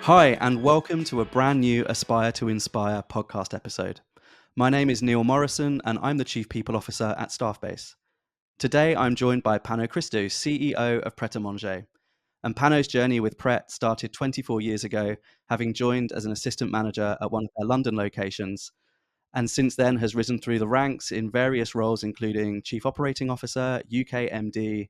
Hi, and welcome to a brand new Aspire to Inspire podcast episode. My name is Neil Morrison, and I'm the Chief People Officer at Staffbase. Today, I'm joined by Pano Christou, CEO of Pret A Manger. And Pano's journey with Pret started 24 years ago, having joined as an assistant manager at one of their London locations, and since then has risen through the ranks in various roles, including Chief Operating Officer, UK MD,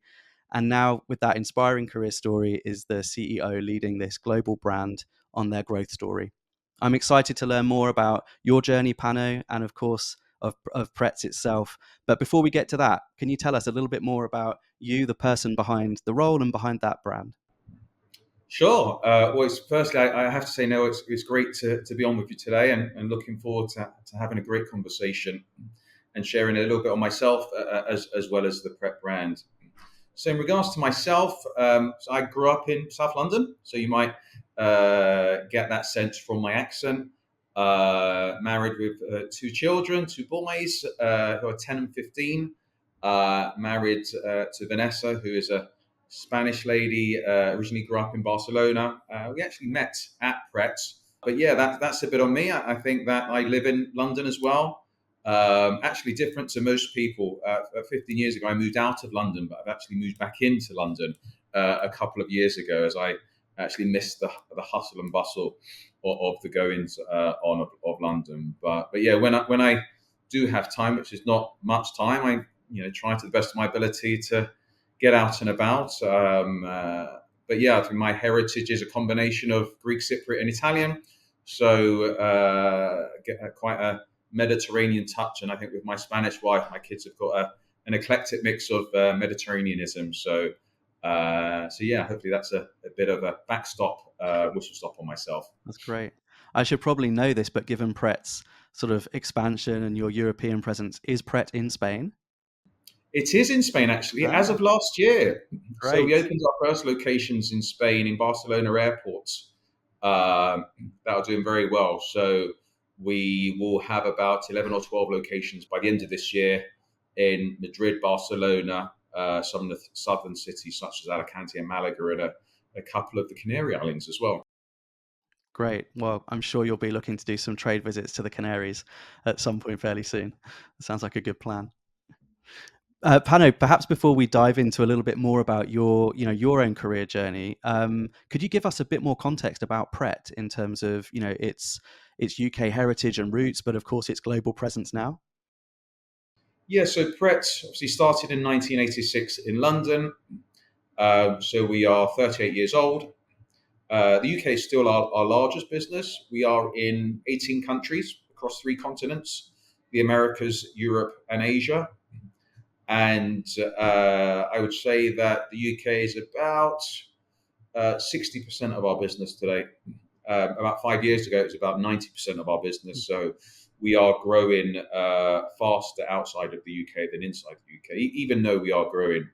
and now with that inspiring career story is the CEO leading this global brand on their growth story. I'm excited to learn more about your journey, Pano, and of course of Pret's itself. But before we get to that, can you tell us a little bit more about you, the person behind the role and behind that brand? Sure. Firstly, I have to say, no, it's great to be on with you today and looking forward to having a great conversation and sharing a little bit on myself as well as the Pret brand. So in regards to myself, so I grew up in South London, so you might get that sense from my accent. Married with two children, two boys who are 10 and 15. Married to Vanessa, who is a Spanish lady, originally grew up in Barcelona. We actually met at Pret. But yeah, that's a bit on me. I think that I live in London as well. Actually, different to most people. 15 years ago, I moved out of London, but I've actually moved back into London a couple of years ago as I actually missed the hustle and bustle of the goings on of London. But yeah, when I do have time, which is not much time, I try to the best of my ability to get out and about. But yeah, I think my heritage is a combination of Greek, Cypriot, and Italian. So get quite a Mediterranean touch. And I think with my Spanish wife, my kids have got an eclectic mix of Mediterraneanism. So yeah, hopefully that's a bit of a backstop, whistle stop on myself. That's great. I should probably know this, but given Pret's sort of expansion and your European presence, is Pret in Spain? It is in Spain, actually, as Ah, of last year. So we great. opened our first locations in Spain, in Barcelona airport. That are doing very well. So we will have about 11 or 12 locations by the end of this year in Madrid, Barcelona, some of the southern cities such as Alicante and Malaga, and a couple of the Canary Islands as well. Great. Well, I'm sure you'll be looking to do some trade visits to the Canaries at some point fairly soon. That sounds like a good plan. Pano, perhaps before we dive into a little bit more about your own career journey, could you give us a bit more context about Pret in terms of, its UK heritage and roots, but of course its global presence now? Yeah, so Pret obviously started in 1986 in London. So we are 38 years old. The UK is still our largest business. We are in 18 countries across three continents: the Americas, Europe, and Asia. And I would say that the UK is about 60% of our business today. About 5 years ago, it was about 90% of our business. So we are growing faster outside of the UK than inside the UK, even though we are growing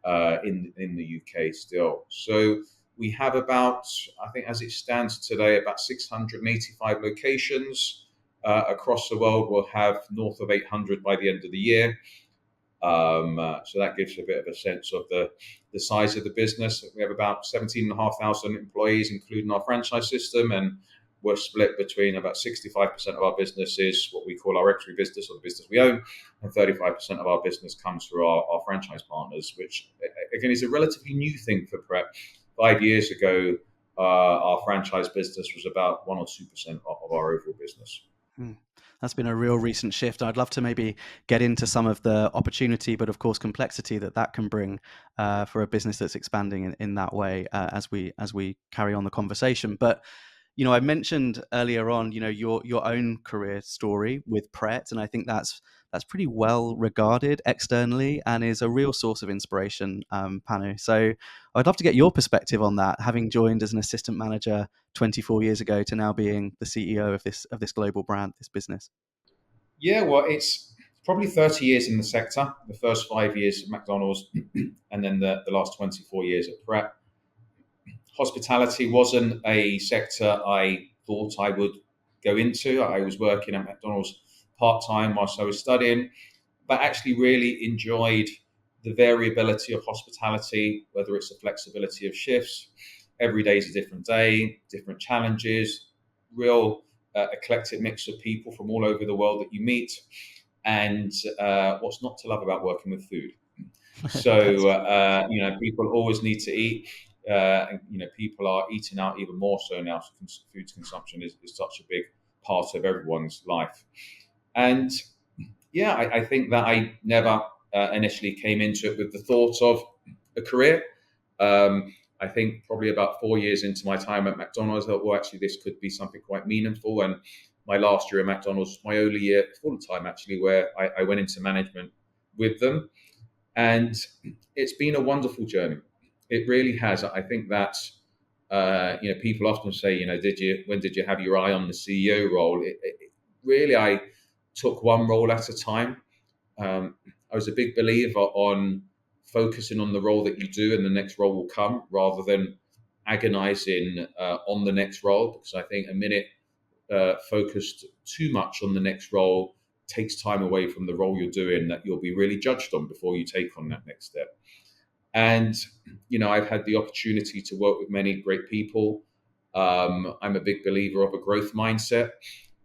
in the UK still. So we have about, I think as it stands today, about 685 locations across the world. We'll have north of 800 by the end of the year. So that gives you a bit of a sense of the size of the business. We have about 17,500 employees, including our franchise system, and we're split between about 65% of our business is what we call our equity business, or the business we own, and 35% of our business comes through our franchise partners, which again is a relatively new thing for Pret. 5 years ago, our franchise business was about 1 or 2% of our overall business. Hmm. That's been a real recent shift. I'd love to maybe get into some of the opportunity, but of course complexity that can bring for a business that's expanding in that way as we carry on the conversation. But I mentioned earlier on, your own career story with Pret, and I think that's pretty well regarded externally and is a real source of inspiration, Panu. So I'd love to get your perspective on that, having joined as an assistant manager 24 years ago to now being the CEO of this global brand, this business. Yeah, well, it's probably 30 years in the sector, the first 5 years at McDonald's, and then the last 24 years at Pret. Hospitality wasn't a sector I thought I would go into. I was working at McDonald's part time whilst I was studying, but actually really enjoyed the variability of hospitality, whether it's the flexibility of shifts, every day is a different day, different challenges, real eclectic mix of people from all over the world that you meet, and what's not to love about working with food. So people always need to eat. People are eating out even more so now. So food consumption is such a big part of everyone's life. And yeah, I think that I never initially came into it with the thought of a career. I think probably about 4 years into my time at McDonald's, I thought, well, actually, this could be something quite meaningful. And my last year at McDonald's was my only year full time, actually, where I went into management with them. And it's been a wonderful journey. It really has. I think that people often say, when did you have your eye on the CEO role? Really, I took one role at a time. I was a big believer on focusing on the role that you do, and the next role will come, rather than agonizing on the next role. Because I think a minute focused too much on the next role takes time away from the role you're doing that you'll be really judged on before you take on that next step. And I've had the opportunity to work with many great people. I'm a big believer of a growth mindset.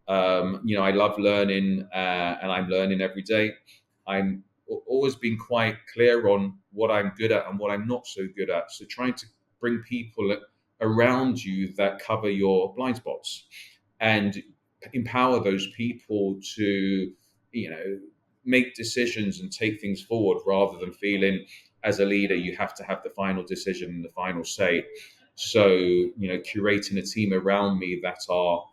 I love learning, and I'm learning every day. I'm always been quite clear on what I'm good at and what I'm not so good at. So trying to bring people around you that cover your blind spots and empower those people to, make decisions and take things forward, rather than feeling as a leader you have to have the final decision and the final say. So, curating a team around me that are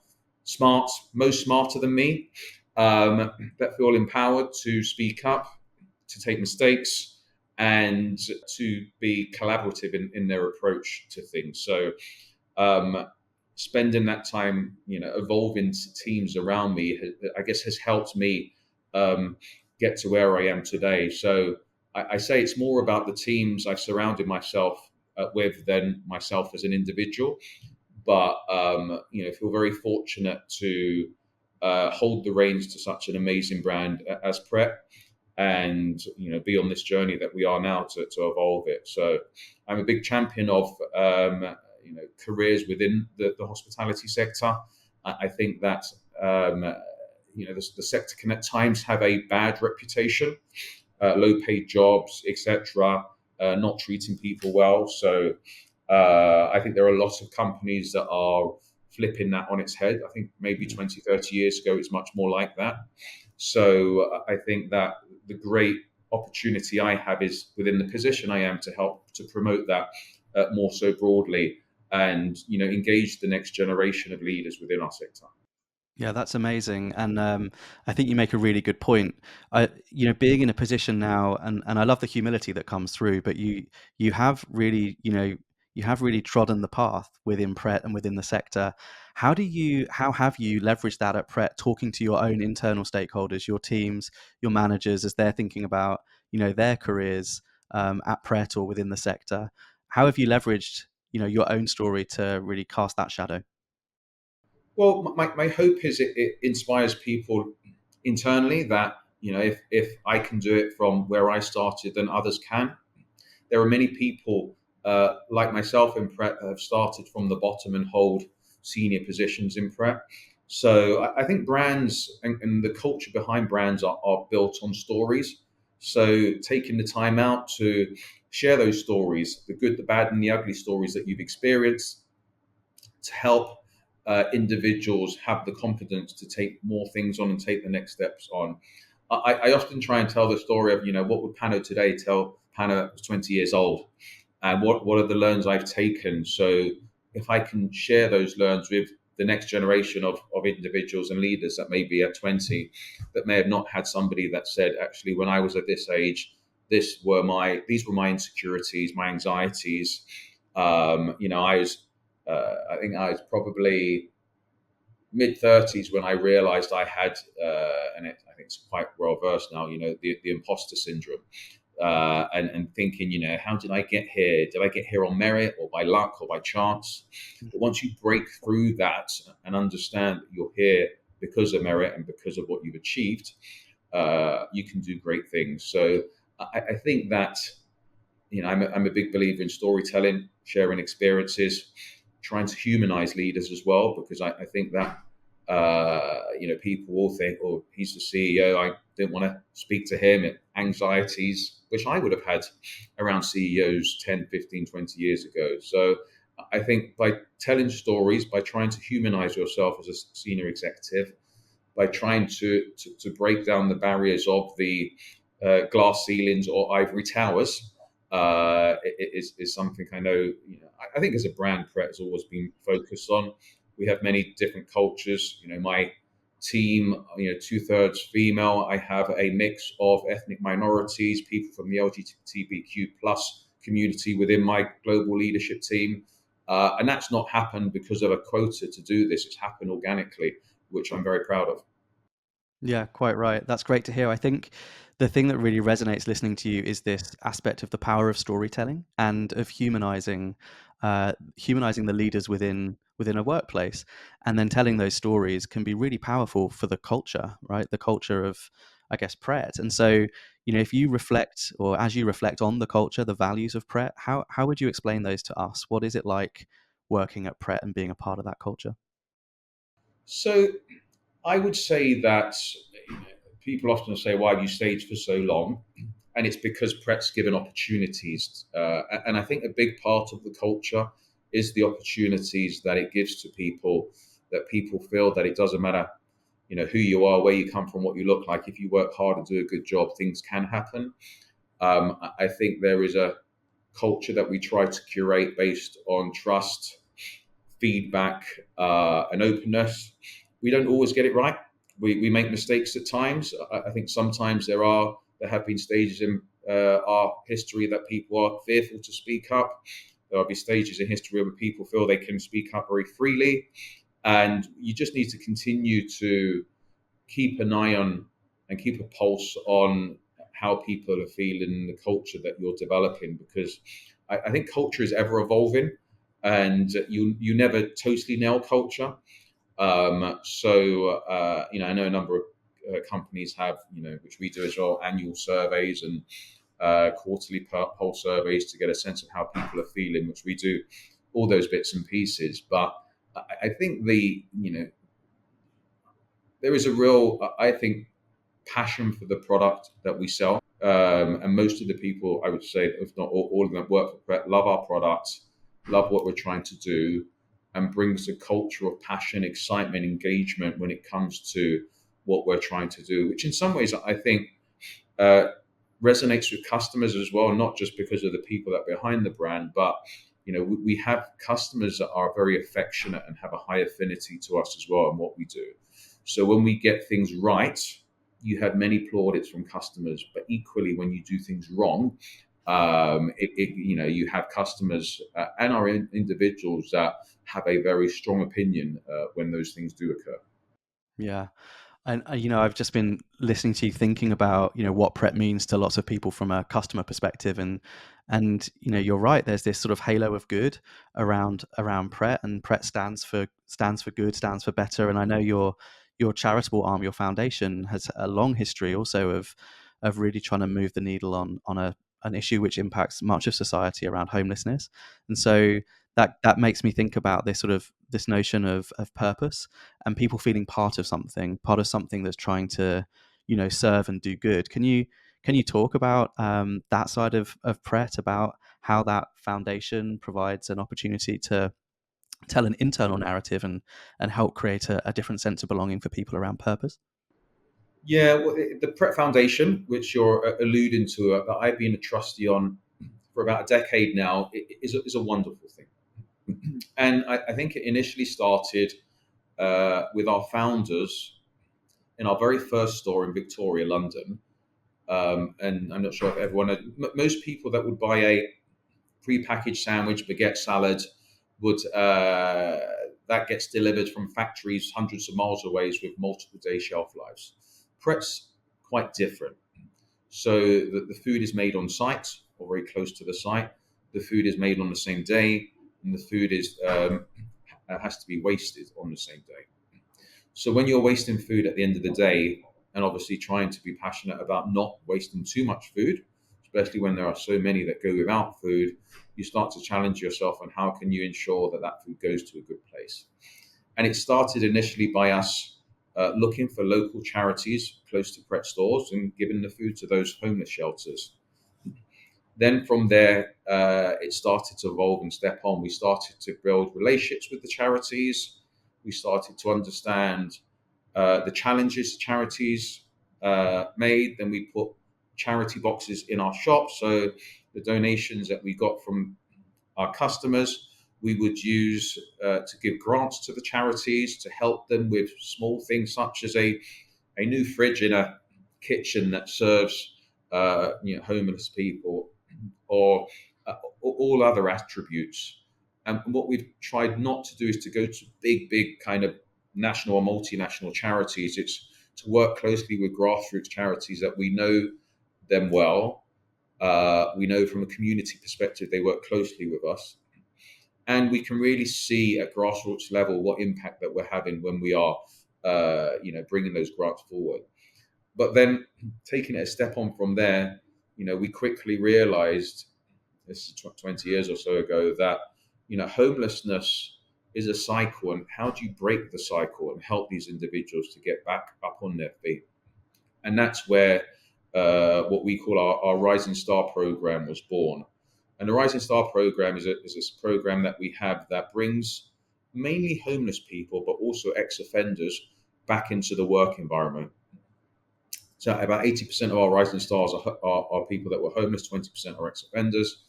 smart, most smarter than me, that feel empowered to speak up, to take mistakes, and to be collaborative in their approach to things. So, spending that time, evolving teams around me, I guess, has helped me get to where I am today. So I say it's more about the teams I've surrounded myself with than myself as an individual. But feel very fortunate to hold the reins to such an amazing brand as Pret, and be on this journey that we are now to evolve it. So I'm a big champion of careers within the hospitality sector. I think that the sector can at times have a bad reputation, low paid jobs, etc., not treating people well. So I think there are lots of companies that are flipping that on its head. I think maybe 20, 30 years ago, it's much more like that. So I think that the great opportunity I have is within the position I am to help to promote that more so broadly, and engage the next generation of leaders within our sector. Yeah, that's amazing, and I think you make a really good point. Being in a position now, and I love the humility that comes through. But you have really, you have really trodden the path within Pret and within the sector. How have you leveraged that at Pret, talking to your own internal stakeholders, your teams, your managers, as they're thinking about their careers at Pret or within the sector? How have you leveraged your own story to really cast that shadow? Well, my hope is it inspires people internally that, if I can do it from where I started, then others can. There are many people like myself in Pret that have started from the bottom and hold senior positions in Pret. So I think brands and the culture behind brands are built on stories. So taking the time out to share those stories, the good, the bad, and the ugly stories that you've experienced, to help individuals have the confidence to take more things on and take the next steps on. I often try and tell the story of, what would Pano today tell Pano that was 20 years old, and what are the learns I've taken. So if I can share those learns with the next generation of individuals and leaders that may be at 20, that may have not had somebody that said, actually, when I was at this age, these were my insecurities, my anxieties. I think I was probably mid-30s when I realized I had, I think it's quite well versed now, the imposter syndrome. And thinking, how did I get here? Did I get here on merit or by luck or by chance? But once you break through that and understand that you're here because of merit and because of what you've achieved, you can do great things. So I think that I'm a big believer in storytelling, sharing experiences, trying to humanize leaders as well, because I think that people will think, oh, he's the CEO. I didn't want to speak to him. Anxieties, which I would have had around CEOs 10, 15, 20 years ago. So I think by telling stories, by trying to humanize yourself as a senior executive, by trying to break down the barriers of the glass ceilings or ivory towers, is something I know. I think as a brand, Pret has always been focused on. We have many different cultures. My team, 2/3 female. I have a mix of ethnic minorities, people from the LGBTQ plus community within my global leadership team. And that's not happened because of a quota to do this. It's happened organically, which I'm very proud of. Yeah, quite right. That's great to hear. I think the thing that really resonates listening to you is this aspect of the power of storytelling and of humanizing the leaders within a workplace, and then telling those stories can be really powerful for the culture, right? The culture of, I guess, Pret. And so, if you reflect, or as you reflect on the culture, the values of Pret, how would you explain those to us? What is it like working at Pret and being a part of that culture? So I would say that people often say, "Why have you stayed for so long?" And it's because Pret's given opportunities, and I think a big part of the culture is the opportunities that it gives to people. That people feel that it doesn't matter, who you are, where you come from, what you look like. If you work hard and do a good job, things can happen. I think there is a culture that we try to curate based on trust, feedback, and openness. We don't always get it right. We make mistakes at times. I think sometimes there have been stages in our history that people are fearful to speak up. There'll be stages in history where people feel they can speak up very freely, and you just need to continue to keep an eye on and keep a pulse on how people are feeling, the culture that you're developing, because I think culture is ever evolving, and you never totally nail culture. I know a number of companies have, which we do as well, annual surveys and quarterly pulse surveys to get a sense of how people are feeling, which we do all those bits and pieces. But I think there is a real, I think, passion for the product that we sell. And most of the people, I would say, if not all of them that work for Pret, love our products, love what we're trying to do, and brings a culture of passion, excitement, engagement when it comes to what we're trying to do, which in some ways I think uh, resonates with customers as well, not just because of the people that are behind the brand, but we have customers that are very affectionate and have a high affinity to us as well and what we do. So when we get things right, you have many plaudits from customers, but equally when you do things wrong, you have customers and our individuals that have a very strong opinion when those things do occur. Yeah. And I've just been listening to you thinking about what Pret means to lots of people from a customer perspective, and you're right. There's this sort of halo of good around Pret, and Pret stands for good, stands for better. And I know your charitable arm, your foundation, has a long history also of really trying to move the needle on an issue which impacts much of society around homelessness. And so that makes me think about this notion of purpose and people feeling part of something that's trying to, serve and do good. Can you talk about that side of Pret, about how that foundation provides an opportunity to tell an internal narrative and help create a different sense of belonging for people around purpose? Yeah, well, the Pret Foundation, which you're alluding to, that I've been a trustee on for about a decade now, is a wonderful thing. And I think it initially started with our founders in our very first store in Victoria, London. And I'm not sure if everyone, most people that would buy a pre-packaged sandwich, baguette salad, would that gets delivered from factories hundreds of miles away with multiple day shelf lives. Pret's quite different. So the food is made on site or very close to the site. The food is made on the same day, and the food is has to be wasted on the same day. So when you're wasting food at the end of the day, and obviously trying to be passionate about not wasting too much food, especially when there are so many that go without food, you start to challenge yourself on how can you ensure that that food goes to a good place. And it started initially by us looking for local charities close to Pret stores and giving the food to those homeless shelters. Then from there, it started to evolve and step on. We started to build relationships with the charities. We started to understand the challenges charities made. Then we put charity boxes in our shop. So the donations that we got from our customers, we would use to give grants to the charities to help them with small things such as a new fridge in a kitchen that serves homeless people, or all other attributes. And what we've tried not to do is to go to big kind of national or multinational charities. It's to work closely with grassroots charities that we know them well. We know from a community perspective they work closely with us, and we can really see at grassroots level what impact that we're having when we are, bringing those grants forward. But then taking it a step on from there, we quickly realized, this is 20 years or so ago, that, homelessness is a cycle, and how do you break the cycle and help these individuals to get back up on their feet? And that's where what we call our Rising Star program was born. And the Rising Star program is a program that we have that brings mainly homeless people, but also ex-offenders back into the work environment. So about 80% of our Rising Stars are people that were homeless, 20% are ex-offenders.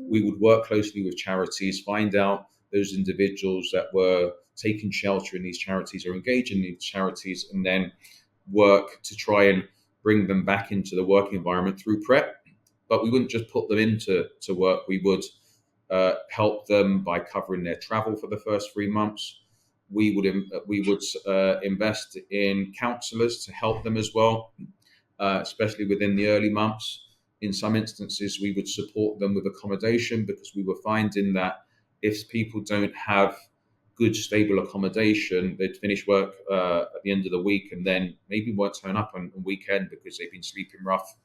We would work closely with charities, find out those individuals that were taking shelter in these charities or engaging in these charities, and then work to try and bring them back into the work environment through Pret. But we wouldn't just put them into work. We would help them by covering their travel for the first 3 months. We would invest in counsellors to help them as well, especially within the early months. In some instances, we would support them with accommodation, because we were finding that if people don't have good, stable accommodation, they'd finish work at the end of the week and then maybe won't turn up on weekend because they've been sleeping rough.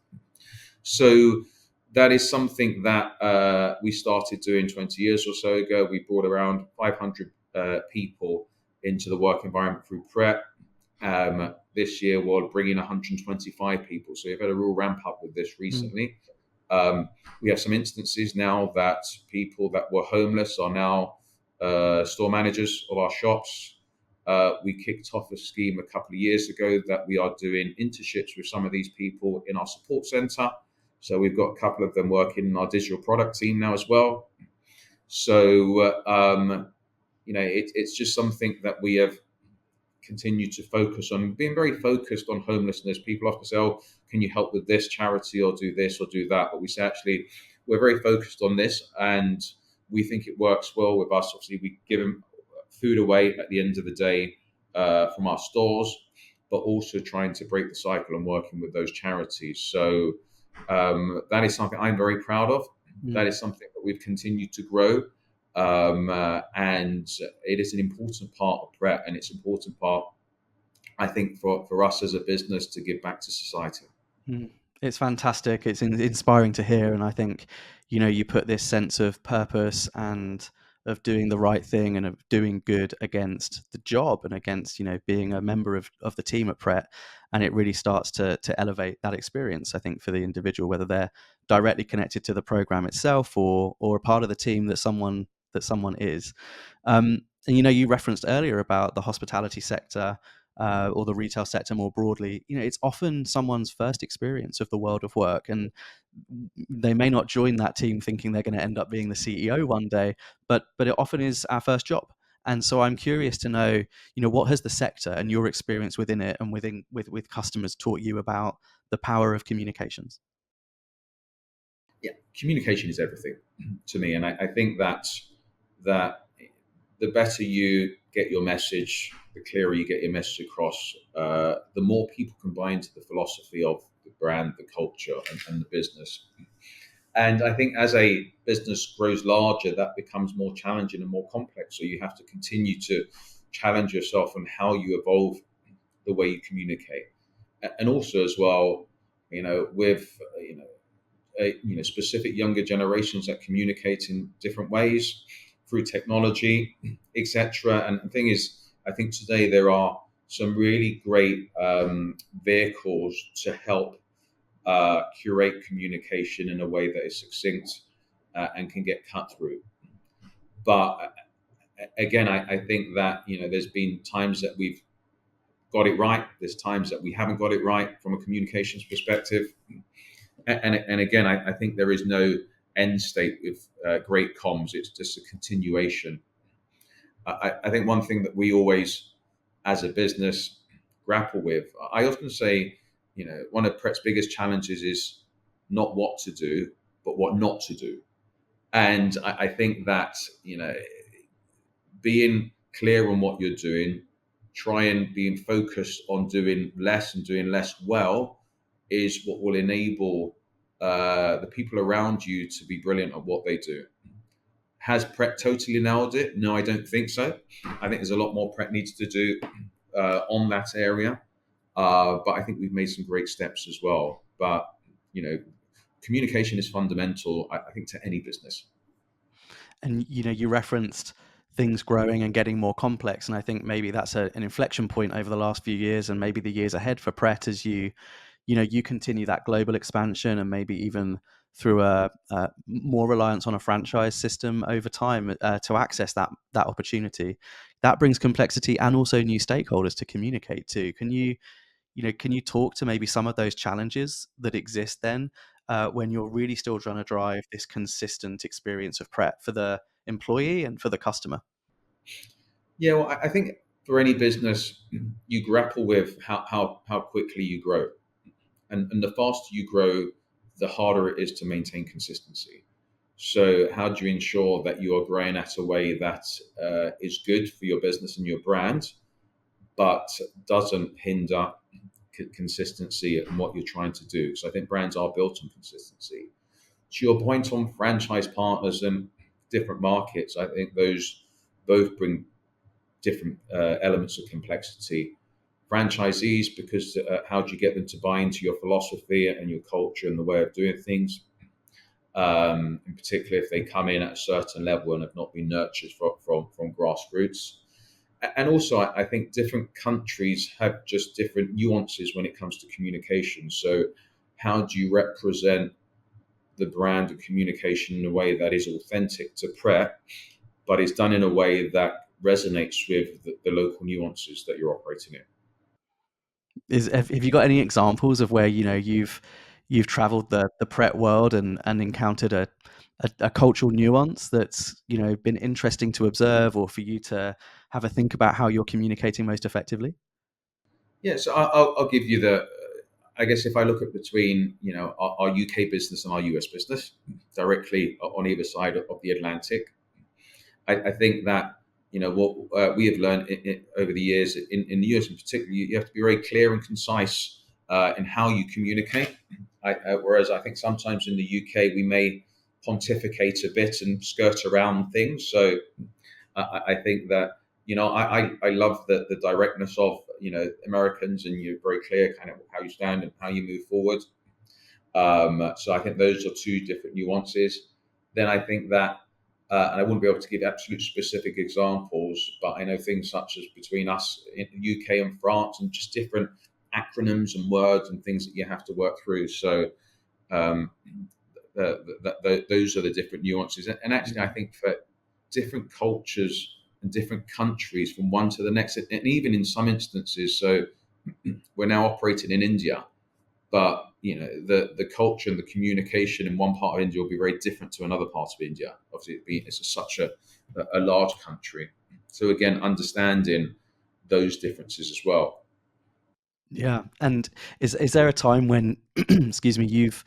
So that is something that we started doing 20 years or so ago. We brought around 500 people into the work environment through Pret. This year we're bringing 125 people. So we've had a real ramp up with this recently. We have some instances now that people that were homeless are now store managers of our shops. We kicked off a scheme a couple of years ago that we are doing internships with some of these people in our support center. So we've got a couple of them working in our digital product team now as well. So, it's just something that we have continued to focus on, being very focused on homelessness. People often say, oh, can you help with this charity or do this or do that? But we say, actually, we're very focused on this, and we think it works well with us. Obviously, we give them food away at the end of the day from our stores, but also trying to break the cycle and working with those charities. So that is something I'm very proud of. That is something that we've continued to grow. And it is an important part of Pret, and it's an important part, I think, for us as a business to give back to society. It's fantastic. It's inspiring to hear, and I think, you put this sense of purpose and of doing the right thing and of doing good against the job and against, being a member of the team at Pret, and it really starts to elevate that experience, I think, for the individual, whether they're directly connected to the program itself or a part of the team that someone is. And you referenced earlier about the hospitality sector, or the retail sector more broadly. It's often someone's first experience of the world of work, and they may not join that team thinking they're going to end up being the CEO one day, but it often is our first job. And so I'm curious to know, what has the sector and your experience within it and with customers taught you about the power of communications? Yeah, communication is everything to me, and I think that the better you get your message, the clearer you get your message across, the more people can buy into the philosophy of the brand, the culture, and the business. And I think as a business grows larger, that becomes more challenging and more complex. So you have to continue to challenge yourself on how you evolve the way you communicate. And also as well, with specific younger generations that communicate in different ways through technology, etc. And the thing is, I think today there are some really great vehicles to help curate communication in a way that is succinct and can get cut through. But again, I think that there's been times that we've got it right. There's times that we haven't got it right from a communications perspective. And again, I think there is no end state with great comms. It's just a continuation. I think one thing that we always, as a business, grapple with. I often say, one of Pret's biggest challenges is not what to do, but what not to do. And I think that being clear on what you're doing, try and being focused on doing less and doing less well is what will enable the people around you to be brilliant at what they do. Has Pret totally nailed it? No, I don't think so. I think there's a lot more Pret needs to do on that area. But I think we've made some great steps as well. But, communication is fundamental, I think, to any business. And you referenced things growing and getting more complex, and I think maybe that's an inflection point over the last few years, and maybe the years ahead for Pret as you continue that global expansion, and maybe even through a more reliance on a franchise system over time to access that opportunity. That brings complexity and also new stakeholders to communicate to. Can you talk to maybe some of those challenges that exist then when you're really still trying to drive this consistent experience of Pret for the employee and for the customer? Yeah, well, I think for any business, you grapple with how quickly you grow. And the faster you grow, the harder it is to maintain consistency. So, how do you ensure that you are growing at a way that is good for your business and your brand, but doesn't hinder consistency in what you're trying to do? So, I think brands are built on consistency. To your point on franchise partners and different markets, I think those both bring different elements of complexity. Franchisees, because how do you get them to buy into your philosophy and your culture and the way of doing things? In particular, if they come in at a certain level and have not been nurtured from grassroots. And also, I think different countries have just different nuances when it comes to communication. So, how do you represent the brand of communication in a way that is authentic to Pret, but is done in a way that resonates with the local nuances that you're operating in? Have you got any examples of where you've traveled the Pret world and encountered a cultural nuance that's been interesting to observe, or for you to have a think about how you're communicating most effectively? Yeah, so I'll give you the. I guess if I look at between our UK business and our US business directly on either side of the Atlantic, I think that what we have learned over the years in the US in particular, you have to be very clear and concise in how you communicate. Whereas I think sometimes in the UK we may pontificate a bit and skirt around things. So I think that I love the directness of Americans, and you're very clear kind of how you stand and how you move forward. So I think those are two different nuances. Then I think that, and I wouldn't be able to give absolute specific examples, but I know things such as between us in the UK and France, and just different acronyms and words and things that you have to work through. So um, those are the different nuances. And actually, I think for different cultures and different countries from one to the next, and even in some instances, so we're now operating in India, but the culture and the communication in one part of India will be very different to another part of India. Obviously, it's such a large country. So again, understanding those differences as well. Yeah. And is there a time when, excuse me, you've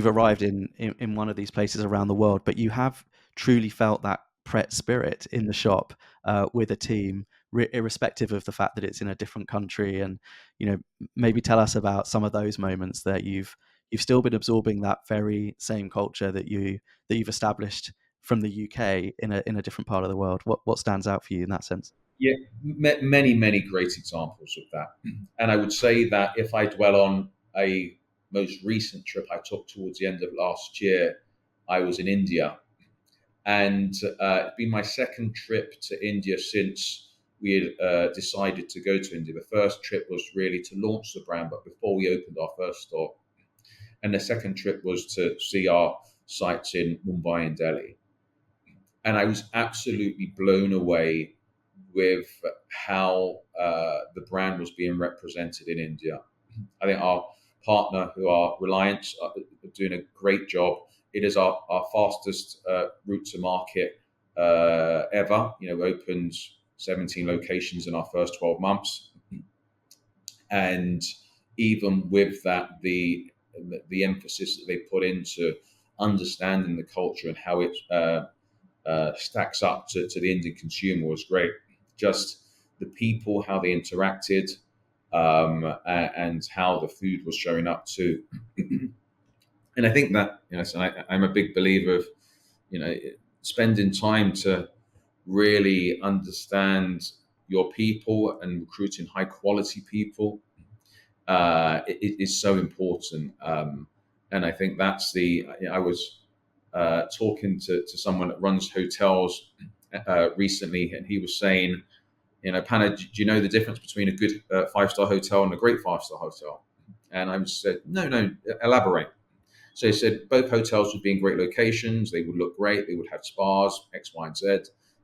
arrived in one of these places around the world, but you have truly felt that Pret spirit in the shop with a team, irrespective of the fact that it's in a different country? And maybe tell us about some of those moments that you've still been absorbing that very same culture that you've established from the UK in a different part of the world. What stands out for you in that sense? Yeah, many great examples of that. And I would say that if I dwell on a most recent trip I took towards the end of last year, I was in India. And it's been my second trip to India since we had decided to go to India. The first trip was really to launch the brand, but before we opened our first store. And the second trip was to see our sites in Mumbai and Delhi. And I was absolutely blown away with how the brand was being represented in India. I think our partner, who are Reliance, are doing a great job. It is our fastest route to market ever. We opened 17 locations in our first 12 months. And even with that, the emphasis that they put into understanding the culture and how it stacks up to the Indian consumer was great. Just the people, how they interacted, and how the food was showing up too. And I think that, so I'm a big believer of, you know, spending time to really understand your people and recruiting high quality people is so important. And I think that's I was talking to someone that runs hotels recently, and he was saying, Pana, do you know the difference between a good five-star hotel and a great five-star hotel? And I said, no, elaborate. So he said both hotels would be in great locations, they would look great, they would have spas, X, Y, and Z.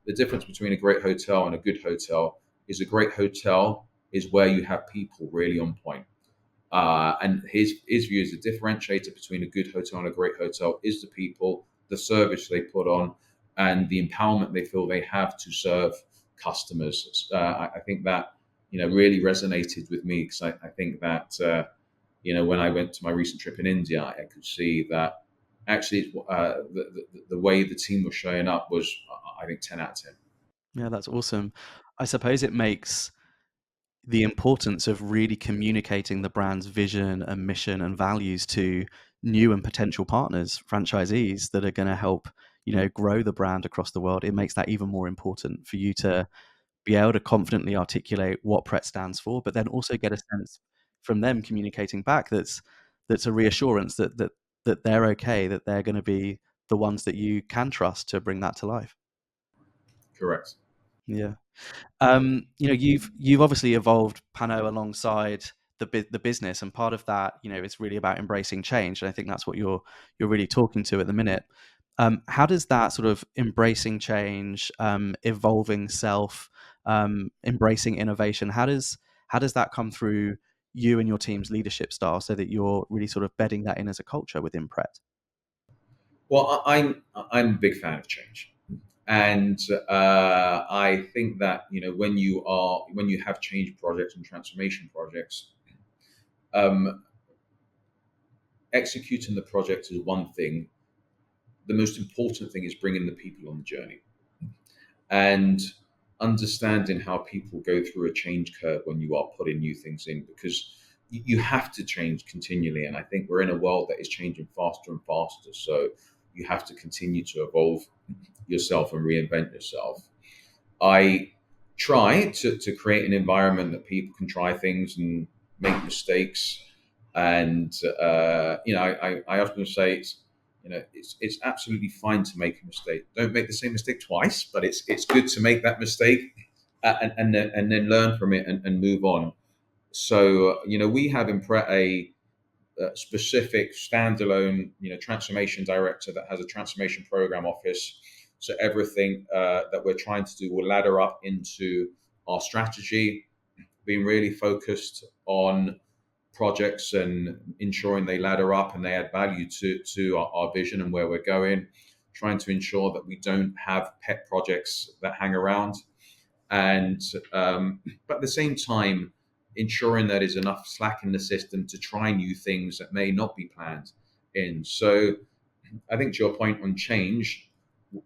The difference between a great hotel and a good hotel is a great hotel is where you have people really on point. And his view is the differentiator between a good hotel and a great hotel is the people, the service they put on, and the empowerment they feel they have to serve customers. I think that really resonated with me because I think that when I went to my recent trip in India, I could see that actually the way the team was showing up was, I think, 10 out of 10. Yeah, that's awesome. I suppose it makes the importance of really communicating the brand's vision and mission and values to new and potential partners, franchisees that are going to help, grow the brand across the world. It makes that even more important for you to be able to confidently articulate what Pret stands for, but then also get a sense from them communicating back that's a reassurance that they're okay, that they're going to be the ones that you can trust to bring that to life. Correct. Yeah. You've obviously evolved Pano alongside the business, and part of that, is really about embracing change. And I think that's what you're really talking to at the minute. How does that sort of embracing change, evolving self, embracing innovation, how does that come through you and your team's leadership style, so that you're really sort of bedding that in as a culture within Pret? Well, I'm a big fan of change. And I think that when you have change projects and transformation projects, um, executing the project is one thing. The most important thing is bringing the people on the journey and understanding how people go through a change curve when you are putting new things in, because you have to change continually. And I think we're in a world that is changing faster and faster. So you have to continue to evolve yourself and reinvent yourself. I try to create an environment that people can try things and make mistakes. And I often say it's absolutely fine to make a mistake. Don't make the same mistake twice, but it's good to make that mistake and then learn from it and move on. So we have in Pret a specific standalone, transformation director that has a transformation program office. So everything that we're trying to do will ladder up into our strategy, being really focused on projects and ensuring they ladder up and they add value to our vision and where we're going. Trying to ensure that we don't have pet projects that hang around, and but at the same time ensuring that there's enough slack in the system to try new things that may not be planned in. So I think to your point on change,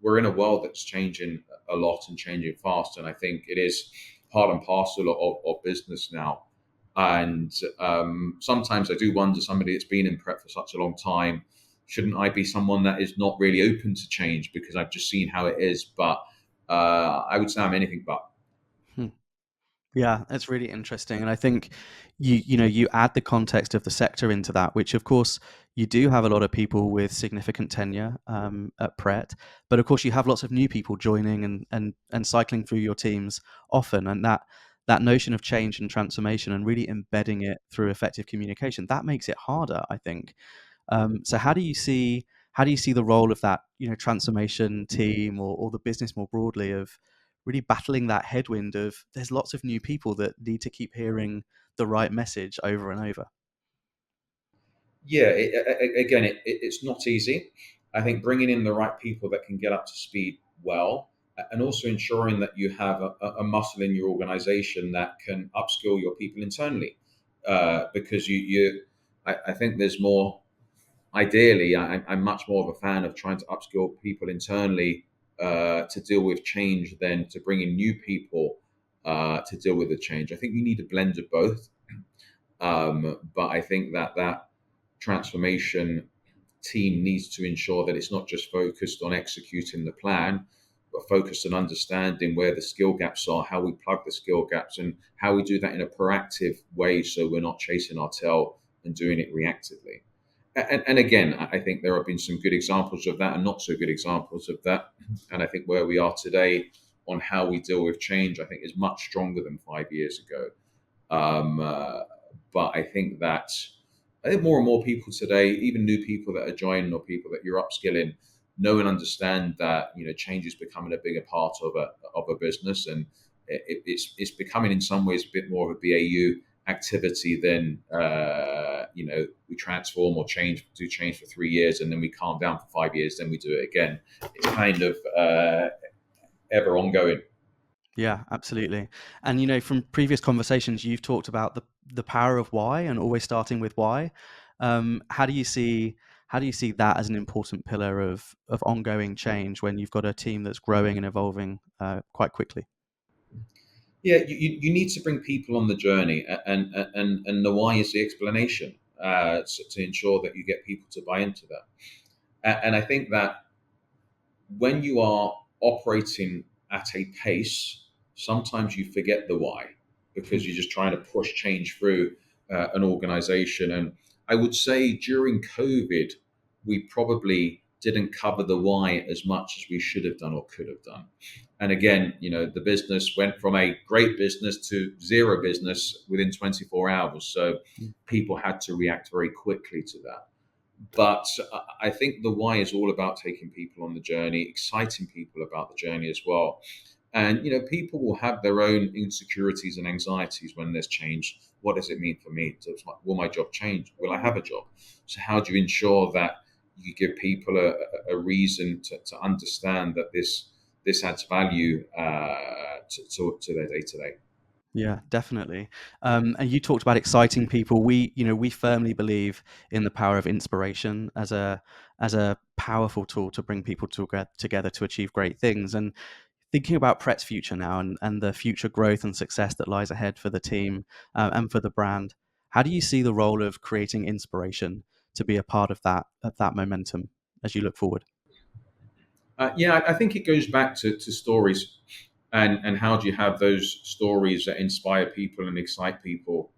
we're in a world that's changing a lot and changing fast, and I think it is part and parcel of business now. And sometimes I do wonder, somebody that's been in Pret for such a long time, shouldn't I be someone that is not really open to change because I've just seen how it is? But I would say I'm anything but. Hmm. Yeah, it's really interesting. And I think you add the context of the sector into that, which of course you do have a lot of people with significant tenure at Pret, but of course you have lots of new people joining and cycling through your teams often. And that notion of change and transformation and really embedding it through effective communication, that makes it harder, I think. So how do you see the role of that transformation team or the business more broadly of really battling that headwind of there's lots of new people that need to keep hearing the right message over and over? Yeah, again, it's not easy. I think bringing in the right people that can get up to speed well, and also ensuring that you have a muscle in your organization that can upskill your people internally. Because I think there's more. Ideally, I'm much more of a fan of trying to upskill people internally to deal with change than to bring in new people to deal with the change. I think you need a blend of both. But I think that transformation team needs to ensure that it's not just focused on executing the plan, but focused on understanding where the skill gaps are, how we plug the skill gaps, and how we do that in a proactive way so we're not chasing our tail and doing it reactively. And again, I think there have been some good examples of that and not so good examples of that. And I think where we are today on how we deal with change, I think is much stronger than 5 years ago. Um, uh, but I think more and more people today, even new people that are joining or people that you're upskilling, know and understand that change is becoming a bigger part of a business, and it's becoming in some ways a bit more of a BAU activity than we transform or change for 3 years and then we calm down for 5 years, then we do it again. It's kind of ever ongoing. Yeah, absolutely. And from previous conversations, you've talked about the power of why and always starting with why. How do you see that as an important pillar of ongoing change when you've got a team that's growing and evolving quite quickly? Yeah, you need to bring people on the journey, and the why is the explanation to ensure that you get people to buy into that. And I think that when you are operating at a pace, sometimes you forget the why because you're just trying to push change through an organization. And I would say during COVID, we probably didn't cover the why as much as we should have done or could have done. And again, the business went from a great business to zero business within 24 hours. So people had to react very quickly to that. But I think the why is all about taking people on the journey, exciting people about the journey as well. And people will have their own insecurities and anxieties when there's change. What does it mean for me? So it's like, will my job change? Will I have a job? So how do you ensure that you give people a reason to understand that this adds value to their day to day? Yeah, definitely. And you talked about exciting people. We firmly believe in the power of inspiration as a powerful tool to bring people together to achieve great things. And thinking about Pret's future now and the future growth and success that lies ahead for the team and for the brand, how do you see the role of creating inspiration to be a part of that momentum as you look forward? Yeah, I think it goes back to stories, and how do you have those stories that inspire people and excite people,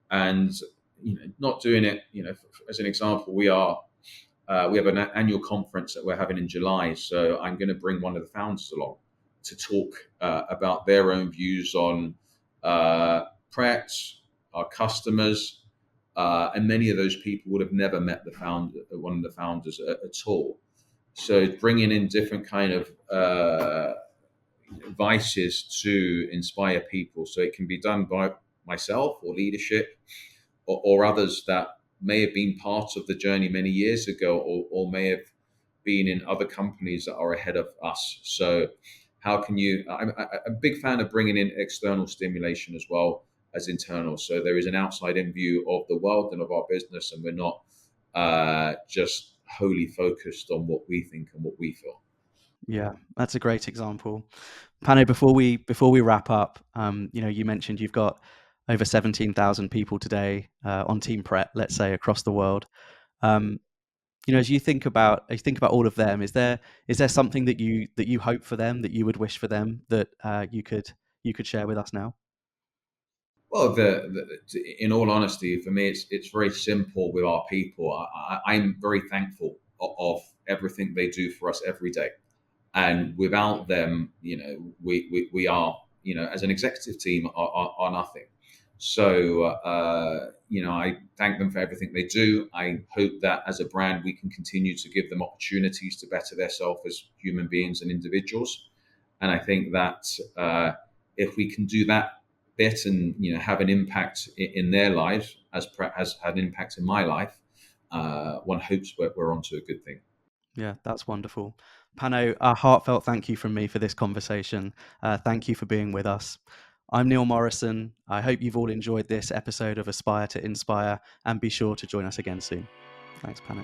and not doing it. As an example, we have an annual conference that we're having in July, so I'm going to bring one of the founders along to talk about their own views on Pret, our customers, and many of those people would have never met one of the founders at all. So bringing in different kind of vices to inspire people, so it can be done by myself or leadership or others that may have been part of the journey many years ago, or may have been in other companies that are ahead of us. So how can you? I'm a big fan of bringing in external stimulation as well as internal. So there is an outside in view of the world and of our business, and we're not just wholly focused on what we think and what we feel. Yeah, that's a great example. Pano, before we wrap up, you mentioned you've got over 17,000 people today on Team Pret, let's say across the world. Um, as you think about all of them, is there something that you hope for them, that you would wish for them, that you could share with us now? Well, in all honesty, for me, it's very simple with our people. I'm very thankful of everything they do for us every day, and without them, we are, as an executive team, are nothing. So, I thank them for everything they do. I hope that as a brand, we can continue to give them opportunities to better themselves as human beings and individuals. And I think that if we can do that bit and have an impact in their lives, as Pret has had an impact in my life, one hopes we're onto a good thing. Yeah, that's wonderful. Pano, a heartfelt thank you from me for this conversation. Thank you for being with us. I'm Neil Morrison. I hope you've all enjoyed this episode of Aspire to Inspire, and be sure to join us again soon. Thanks, Pano.